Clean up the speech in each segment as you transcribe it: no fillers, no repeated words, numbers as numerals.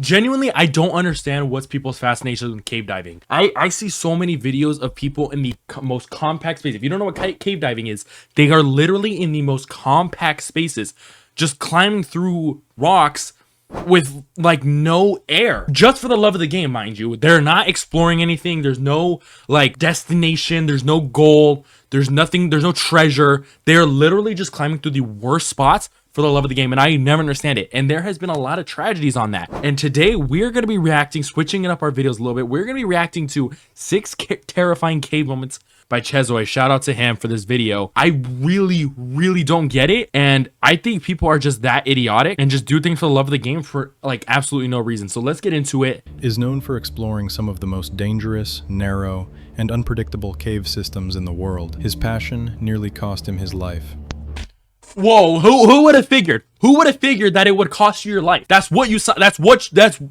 genuinely, I don't understand what's people's fascination with cave diving. I see so many videos of people in the most compact space. If you don't know what cave diving is, they are literally in the most compact spaces, just climbing through rocks with like no air, just for the love of the game, mind you. They're not exploring anything. There's no like destination, there's no goal, there's nothing, there's no treasure. They're literally just climbing through the worst spots for the love of the game, and I never understand it. And there has been a lot of tragedies on that. And today we're going to be reacting, switching it up our videos a little bit. We're going to be reacting to 6 terrifying cave moments by Chezoy. Shout out to him for this video. I really don't get it, and I think people are just that idiotic and just do things for the love of the game for like absolutely no reason. So let's get into it. Is known for exploring some of the most dangerous, narrow, and unpredictable cave systems in the world. His passion nearly cost him his life. Whoa, who would have figured? Who would have figured that it would cost you your life? That's what you saw. That's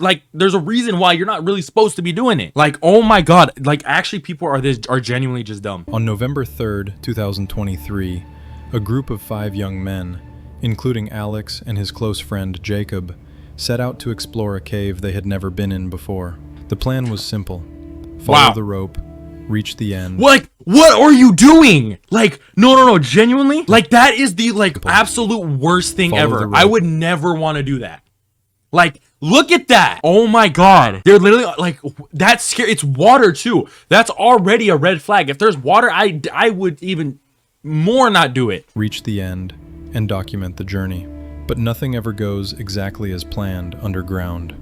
like, there's a reason why you're not really supposed to be doing it. Like, oh my God. Like, actually, people are genuinely just dumb. On November 3rd, 2023, a group of 5 young men, including Alex and his close friend Jacob, set out to explore a cave they had never been in before. The plan was simple. Follow the rope, reach the end. What are you doing? Like, no, genuinely, like, that is the like absolute worst thing ever. I would never want to do that. Like, look at that. Oh my God, they're literally like, that's scary. It's water too. That's already a red flag. If there's water, I would even more not do it. Reach the end and document the journey, but nothing ever goes exactly as planned underground.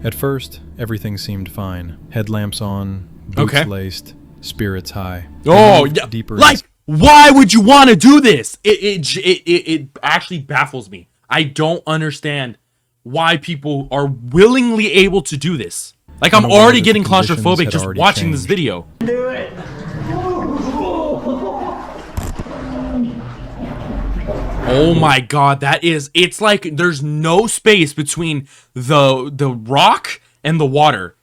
At first, everything seeed fine. Headlamps on, boots laced, spirits high. Oh, yeah. Deeper like, why would you want to do this? It actually baffles me. I don't understand why people are willingly able to do this. Like, I'm already getting claustrophobic just watching this video. Do it. Oh my God, it's like there's no space between the rock and the water.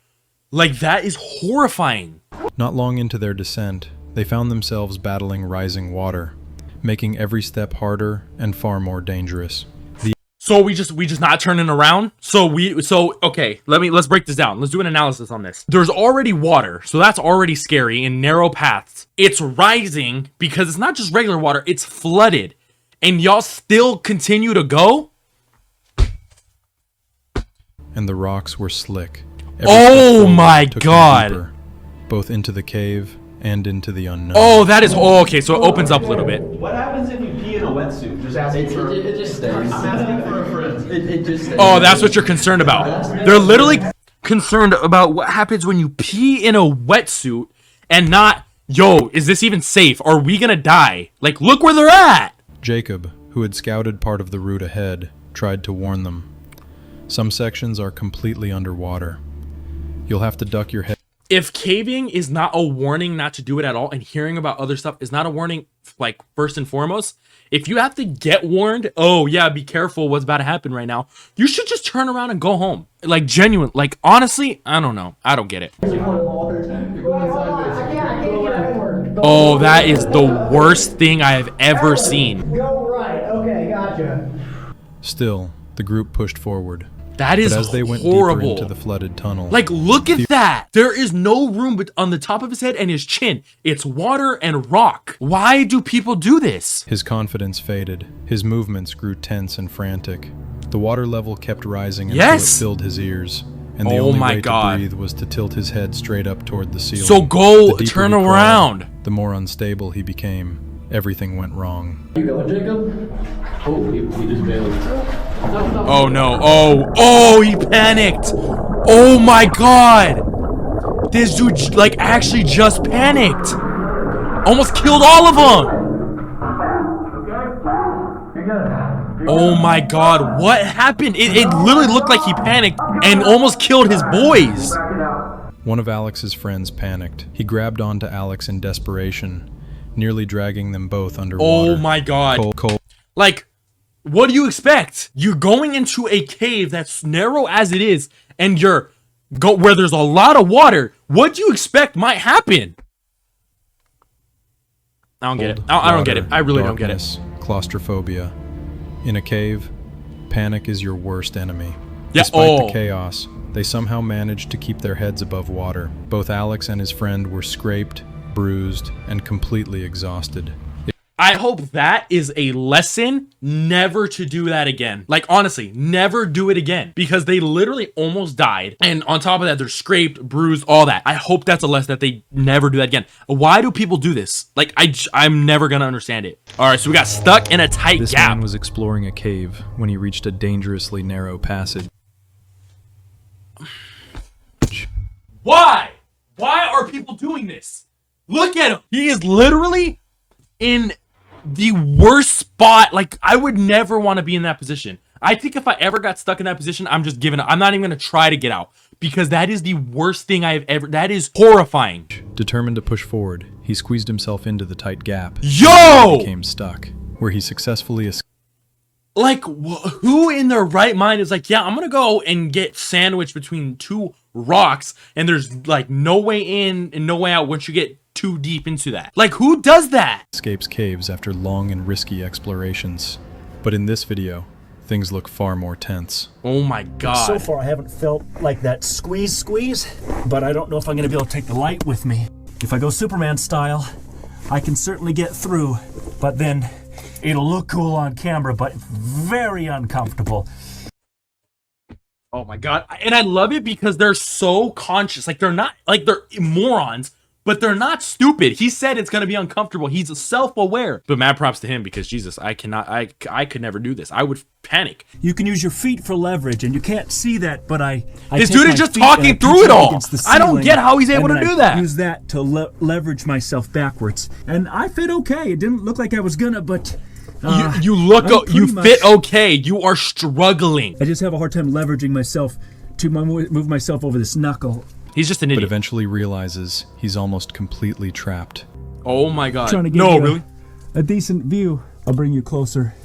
Like, that is horrifying. Not long into their descent, they found themselves battling rising water, making every step harder and far more dangerous. So we just not turning around. Okay, let's break this down. Let's do an analysis on this. There's already water, so that's already scary in narrow paths. It's rising because it's not just regular water, it's flooded. And y'all still continue to go? And the rocks were slick. Oh my God. Deeper, both into the cave and into the unknown. Oh, that is... Oh, okay, so it opens up a little bit. What happens if you pee in a wetsuit? Just asking for... It just stays. I'm asking for a friend. It just stays. Oh, that's what you're concerned about. They're literally concerned about what happens when you pee in a wetsuit and not... Yo, is this even safe? Are we gonna die? Like, look where they're at! Jacob, who had scouted part of the route ahead, tried to warn them. Some sections are completely underwater. You'll have to duck your head. If caving is not a warning not to do it at all, and hearing about other stuff is not a warning, like, first and foremost, if you have to get warned, oh yeah, be careful what's about to happen right now, you should just turn around and go home. Like, genuine, like, honestly, I don't know. I don't get it. Oh, that is the worst thing I have ever seen. Go right. Okay, gotcha. Still, the group pushed forward. That is as they went horrible. Deeper into the flooded tunnel. Like, look at that. There is no room but on the top of his head and his chin. It's water and rock. Why do people do this? His confidence faded. His movements grew tense and frantic. The water level kept rising until it filled his ears. And the only way to breathe was to tilt his head straight up toward the ceiling. So go turn around. The more unstable he became, everything went wrong. You going, Jacob? Oh, he just bailed. Oh no. Oh, he panicked. Oh my God. This dude, like, actually just panicked. Almost killed all of them. Oh my God, what happened? It literally looked like he panicked and almost killed his boys. One of Alex's friends panicked. He grabbed onto Alex in desperation, nearly dragging them both underwater. Oh my God. Like, what do you expect? You're going into a cave that's narrow as it is, and you're where there's a lot of water. What do you expect might happen? I don't get it. I don't get it. I really don't get it. Claustrophobia. In a cave, Panic is your worst enemy. Yeah. Despite the chaos, they somehow managed to keep their heads above water. Both Alex and his friend were scraped, bruised, and completely exhausted. I hope that is a lesson never to do that again. Like, honestly, never do it again, because they literally almost died. And on top of that, they're scraped, bruised, all that. I hope that's a lesson that they never do that again. Why do people do this? Like, I'm never gonna understand it. All right, so we got stuck in a tight This gap. man was exploring a cave when he reached a dangerously narrow passage. Why? Why are people doing this? Look at him. He is literally in the worst spot. Like, I would never want to be in that position. I think if I ever got stuck in that position, I'm just giving up. I'm not even going to try to get out, because that is the worst thing I've ever, that is horrifying. Determined to push forward, he squeezed himself into the tight gap. Yo! And became stuck, where he successfully escaped. Like, who in their right mind is like, yeah, I'm going to go and get sandwiched between two rocks, and there's like no way in and no way out once you get too deep into that. Like, who does that? Escapes caves after long and risky explorations. But in this video, things look far more tense. Oh my god. So far I haven't felt like that squeeze, but I don't know if I'm gonna be able to take the light with me. If I go Superman style, I can certainly get through, but then it'll look cool on camera, but very uncomfortable. Oh my god. And I love it because they're so conscious. Like, they're not, like, they're morons, but they're not stupid. He said it's gonna be uncomfortable. He's self-aware. But mad props to him, because Jesus, I could never do this. I would panic. You can use your feet for leverage, and you can't see that, but This take dude my is just feet and I talking pinch through it up all. against the I don't ceiling, get how he's able and to then do that. I use that to leverage myself backwards, and I fit okay. It didn't look like I was gonna, but you pretty fit much okay. You are struggling. I just have a hard time leveraging myself to move myself over this knuckle. He's just an But idiot. eventually realizes he's almost completely trapped. Oh my god. Trying to give No, you really? a decent view. I'll bring you closer.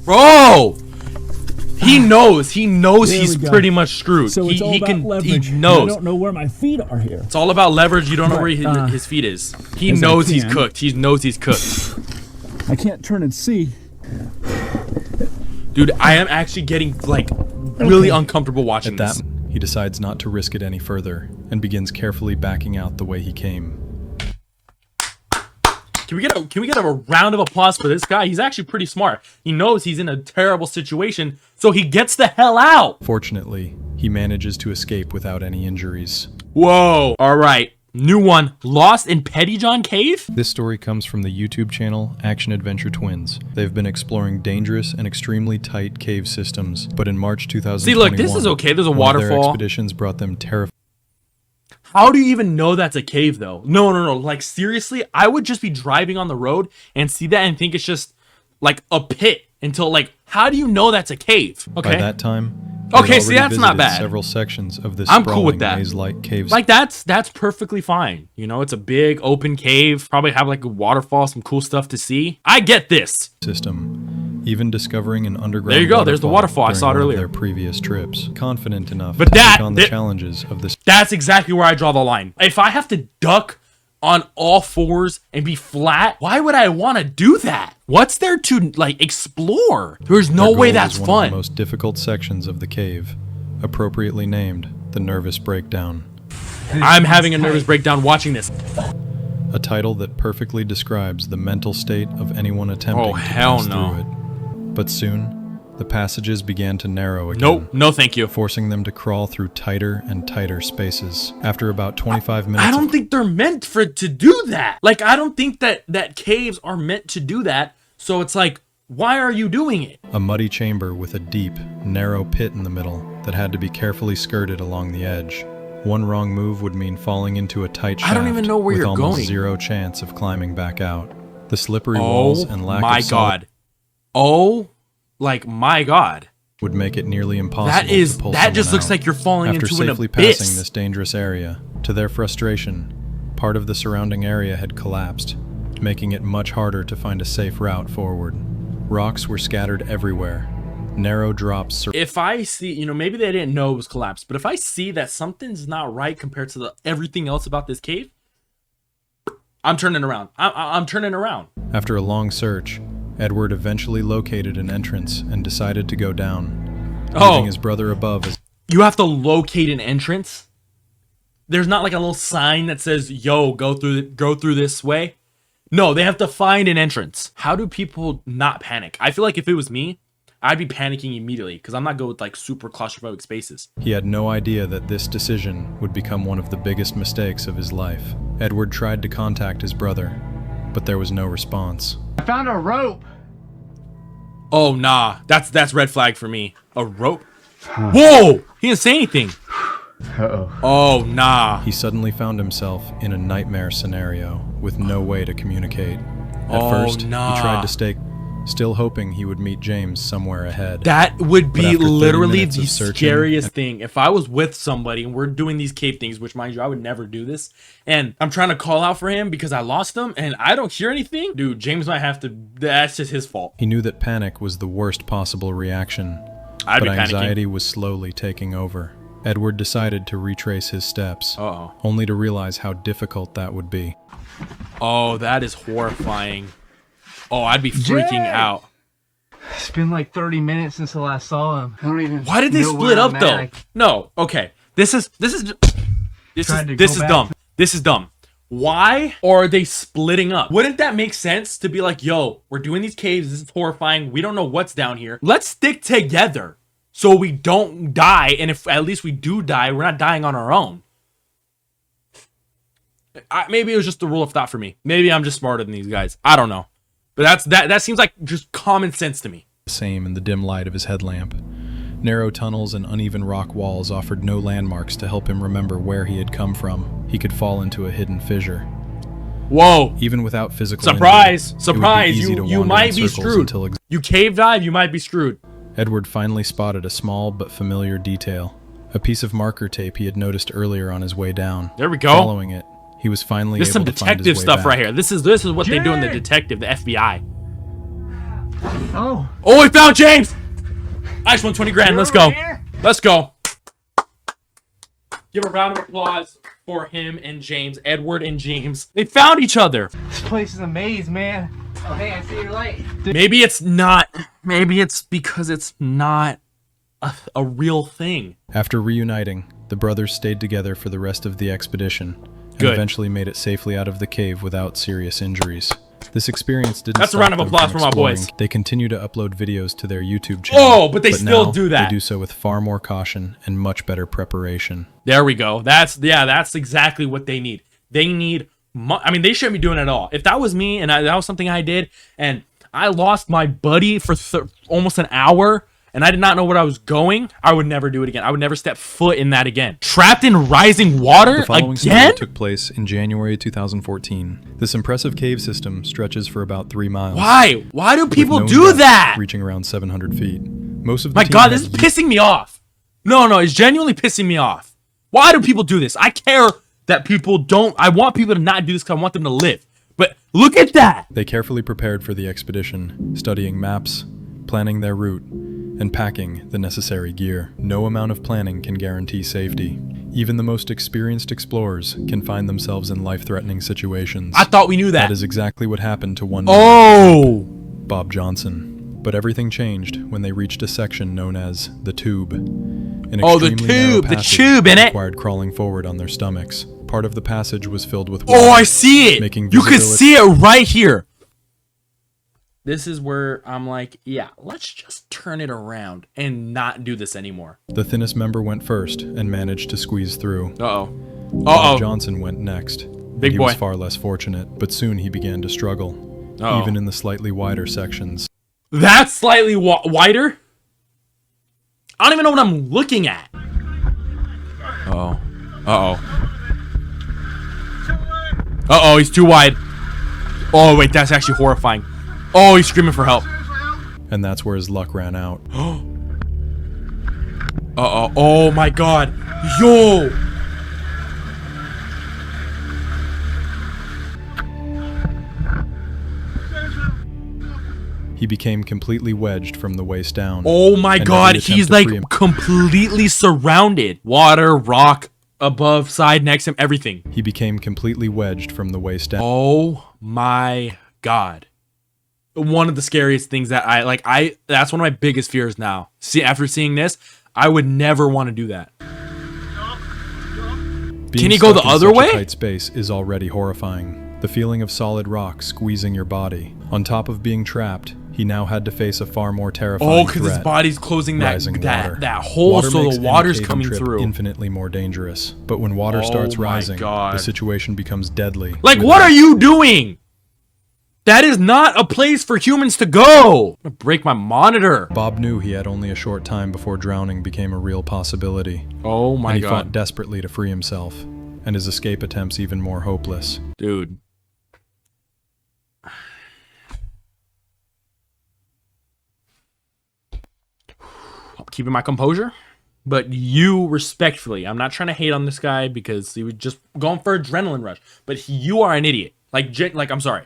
Bro! He knows There he's we go. pretty much screwed. So it's all about He leverage. I knows. don't know where my feet are here. It's all about leverage. You don't know where But, his feet is. He as I knows he's can. cooked. He knows he's cooked. I can't turn and see. Dude, I am actually getting, like, really uncomfortable watching At that, this. he decides not to risk it any further and begins carefully backing out the way he came. Can we get a round of applause for this guy? He's actually pretty smart. He knows he's in a terrible situation, so he gets the hell out. Fortunately, he manages to escape without any injuries. Whoa. All right. New one. Lost in Pettyjohn Cave? This story comes from the YouTube channel Action Adventure Twins. They've been exploring dangerous and extremely tight cave systems, but in March 2021, See, look, this is okay. There's a one of their waterfall. expeditions brought them terrifying. How do you even know that's a cave, though? No. Like, seriously, I would just be driving on the road and see that and think it's just, like, a pit until, like, how do you know that's a cave? Okay. By that time, Okay, they'd see, already that's not visited bad. several sections of this I'm cool with sprawling that. maze-like cave Like, that's perfectly fine. You know, it's a big open cave. Probably have, like, a waterfall, some cool stuff to see. I get this. system, even discovering an underground There you go, there's the waterfall. I during saw it one of earlier. their previous trips. Confident enough But to that- take on the that- challenges of this. That's exactly where I draw the line. If I have to duck on all fours and be flat, why would I want to do that? What's there to, like, explore? There's no Their way goal that's was one of fun. the most difficult sections of the cave, appropriately named the Nervous Breakdown. I'm having a nervous breakdown watching this. A title that perfectly describes the mental state of anyone attempting Oh, to hell pass no. through it. But soon, the passages began to narrow again. Nope, no thank you. Forcing them to crawl through tighter and tighter spaces. After about 25 minutes I of don't think they're meant for it to do that. Like, I don't think that caves are meant to do that. So it's like, why are you doing it? a muddy chamber with a deep, narrow pit in the middle that had to be carefully skirted along the edge. One wrong move would mean falling into a tight shaft I don't even know where with you're almost going. zero chance of climbing back out. The slippery Oh walls and lack my of solid god. Oh, like, my god. would make it nearly impossible to pull That just someone looks out. like you're falling After into an safely abyss. passing this dangerous area, to their frustration, part of the surrounding area had collapsed, making it much harder to find a safe route forward. Rocks were scattered everywhere. Narrow drops If I see, you know, maybe they didn't know it was collapsed, but if I see that something's not right compared to everything else about this cave, I'm turning around. I'm turning around. After a long search, Edward eventually located an entrance and decided to go down, Oh. leaving his brother above as You have to locate an entrance? There's not like a little sign that says, yo, go through this way. No, they have to find an entrance. How do people not panic? I feel like if it was me, I'd be panicking immediately because I'm not good with like super claustrophobic spaces. he had no idea that this decision would become one of the biggest mistakes of his life. Edward tried to contact his brother, but there was no response. I found a rope. Oh, nah. That's red flag for me. A rope? Whoa! He didn't say anything. Uh-oh. Oh, nah. He suddenly found himself in a nightmare scenario with no way to communicate. At Oh, first, nah. he tried to stay, still hoping he would meet James somewhere ahead. That would But be after 30 literally minutes the of searching scariest thing. If I was with somebody and we're doing these cave things, which mind you, I would never do this, and I'm trying to call out for him because I lost him and I don't hear anything, dude, James might have to, that's just his fault. He knew that panic was the worst possible reaction, I'd but be panicking. anxiety was slowly taking over. Edward decided to retrace his steps, Uh-oh. only to realize how difficult that would be. Oh, that is horrifying. Oh, I'd be freaking Jay! out. It's been like 30 minutes since I last saw him. I don't even. Why did they know split where up I'm though? at. No, okay. This is Trying to go back. dumb. This is dumb. Why are they splitting up? Wouldn't that make sense to be like, yo, we're doing these caves, this is horrifying, we don't know what's down here. Let's stick together so we don't die, and if at least we do die, we're not dying on our own. Maybe it was just the rule of thought for me. Maybe I'm just smarter than these guys. I don't know. But that seems like just common sense to me. The same in the dim light of his headlamp. Narrow tunnels and uneven rock walls offered no landmarks to help him remember where he had come from. He could fall into a hidden fissure. Whoa. Even without physical Surprise! injury, it would be Surprise! easy to You wander might in be circles screwed. until You cave dive, you might be screwed. Edward finally spotted a small but familiar detail. A piece of marker tape he had noticed earlier on his way down. There we go. Following it, he was finally This is some able to find his detective way stuff back. right here. This is what they do in the detective, the FBI. Oh. Oh, we found James! I just won 20 grand. Let's go. Here? Let's go. Give a round of applause for him and James. Edward and James. They found each other. This place is a maze, man. Oh, hey, I see your light. Maybe it's not. Maybe it's because it's not a real thing. After reuniting, the brothers stayed together for the rest of the expedition and Good. eventually made it safely out of the cave without serious injuries. This experience didn't That's a stop round of them applause from for my exploring. boys. They continue to upload videos to their YouTube channel. Oh, but they still now do that. They do so with far more caution and much better preparation. There we go. That's exactly what they need. They need, I mean, they shouldn't be doing it at all. If that was me and that was something I did and I lost my buddy for almost an hour and I did not know where I was going, I would never do it again. I would never step foot in that again. Trapped in rising water The following story again? took place in January 2014. This impressive cave system stretches for about 3 miles. Why? Why do with people known do depth that? Reaching around 700 feet. Most of the My team God, had this is pissing me off. No, it's genuinely pissing me off. Why do people do this? I care that people don't. I want people to not do this because I want them to live. But look at that. They carefully prepared for the expedition, studying maps, planning their route, and packing the necessary gear. No amount of planning can guarantee safety. Even the most experienced explorers can find themselves in life-threatening situations. I thought we knew that. That is exactly what happened to one Oh. Bob Johnson. But everything changed when they reached a section known as the Tube. An Oh, the extremely narrow tube, the passage tube in that it. required crawling forward on their stomachs. Part of the passage was filled with Oh, water, I see it. making You can visibility- see it right here. This is where I'm like, yeah, let's just turn it around and not do this anymore. The thinnest member went first and managed to squeeze through. Uh-oh. Bob Uh-oh. Johnson went next. Big he boy. was far less fortunate, but soon he began to struggle, Uh-oh. even in the slightly wider sections. That's slightly wider? I don't even know what I'm looking at. Uh-oh. Uh-oh. Uh-oh, he's too wide. Oh, wait, that's actually horrifying. Oh, he's screaming for help. And that's where his luck ran out. Uh-oh. Oh, my God. Yo! He became completely wedged from the waist down. Oh, my and God. every attempt He's, to like, free him- completely surrounded. Water, rock, above, side, next to him, everything. He became completely wedged from the waist down. Oh, my God. one of the scariest things that that's one of my biggest fears now. See, after seeing this, I would never want to do that. Can he go the other way? Tight space is already horrifying. The feeling of solid rock squeezing your body. On top of being trapped, he now had to face a far more terrifying because his body's closing that hole, Water so makes the water's any cave coming trip through. Infinitely more dangerous. But when water starts rising, the situation becomes deadly. Like, what are you doing? That is not a place for humans to go. I'm gonna break my monitor. Bob knew he had only a short time before drowning became a real possibility. Oh my and he God. fought desperately to free himself, and his escape attempts even more hopeless. Dude. I'm keeping my composure, but you respectfully, I'm not trying to hate on this guy because he was just going for adrenaline rush, but you are an idiot. Like, I'm sorry.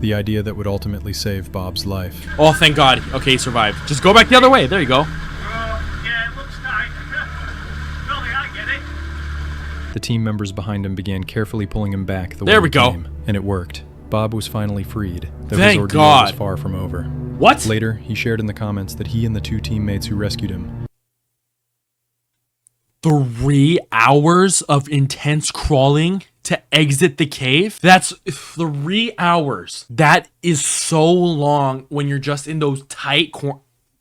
The idea that would ultimately save Bob's life. Oh, thank God. Okay, he survived. Just go back the other way. There you go. Yeah, it looks tight. Billy, I get it. The team members behind him began carefully pulling him back the way There we he go. came, and it worked. Bob was finally freed, though Thank his ordeal God. was far from over. What? Later, he shared in the comments that he and the two teammates who rescued him 3 hours of intense crawling to exit the cave? That's 3 hours. That is so long when you're just in those tight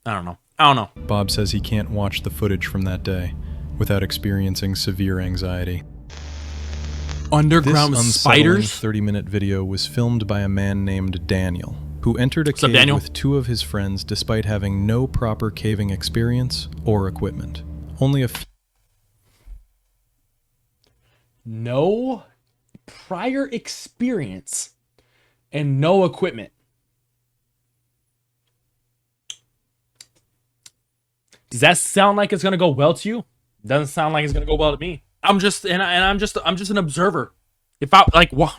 I don't know. Bob says he can't watch the footage from that day without experiencing severe anxiety. Underground This spiders? 30-minute video was filmed by a man named Daniel, who entered a What's up, cave Daniel? with 2 of his friends despite having no proper caving experience or equipment. Only a few No prior experience and no equipment. Does that sound like it's gonna go well to you? Doesn't sound like it's gonna go well to me. I'm just I'm just an observer. If I like what?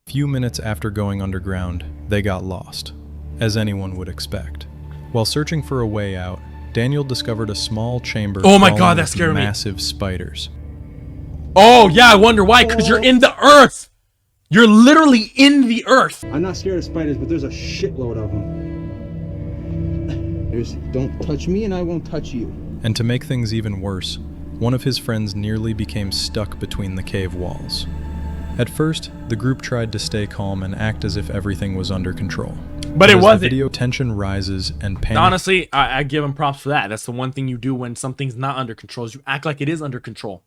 few minutes after going underground, they got lost, as anyone would expect. While searching for a way out, Daniel discovered a small chamber. Oh my crawling God, that with scared me. massive spiders. Oh yeah, I wonder why. Because you're in the earth. You're literally in the earth. I'm not scared of spiders, but there's a shitload of them. Don't touch me and I won't touch you. And to make things even worse, one of his friends nearly became stuck between the cave walls. At first, the group tried to stay calm and act as if everything was under control. But it as wasn't. The video tension rises and panic. Honestly, I give him props for that. That's the one thing you do when something's not under control is you act like it is under control.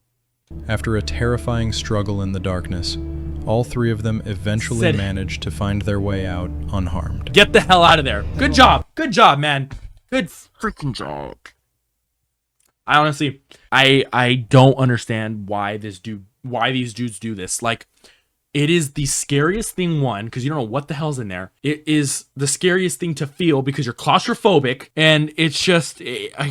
After a terrifying struggle in the darkness, all 3 of them eventually managed to find their way out unharmed. Get the hell out of there. Good job. Good job, man. Good freaking job. I honestly, I don't understand why these dudes do this. Like, it is the scariest thing, one, because you don't know what the hell's in there. It is the scariest thing to feel because you're claustrophobic, and it's just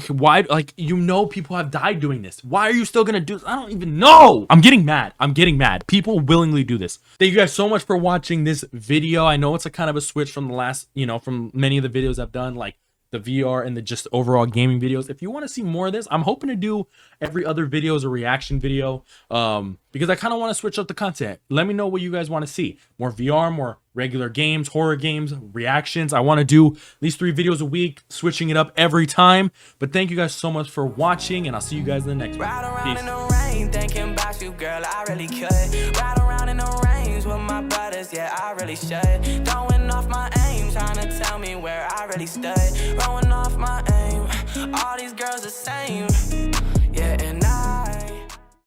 why, like, you know, people have died doing this. Why are you still gonna do this? I don't even know. I'm getting mad. People willingly do this. Thank you guys so much for watching this video. I know it's a kind of a switch from the last, from many of the videos I've done, like the VR and the just overall gaming videos. If you want to see more of this, I'm hoping to do every other video as a reaction video, because I kind of want to switch up the content. Let me know what you guys want to see. More VR, more regular games, horror games, reactions. I want to do at least 3 videos a week, switching it up every time. But thank you guys so much for watching, and I'll see you guys in the next one. Peace. In the rain, thinking about you, girl, I really could. Ride around in the range with my brothers, yeah, I really should. Throwing off my aim, trying to tell me where I really stood. Throwing off my aim, all these girls the same.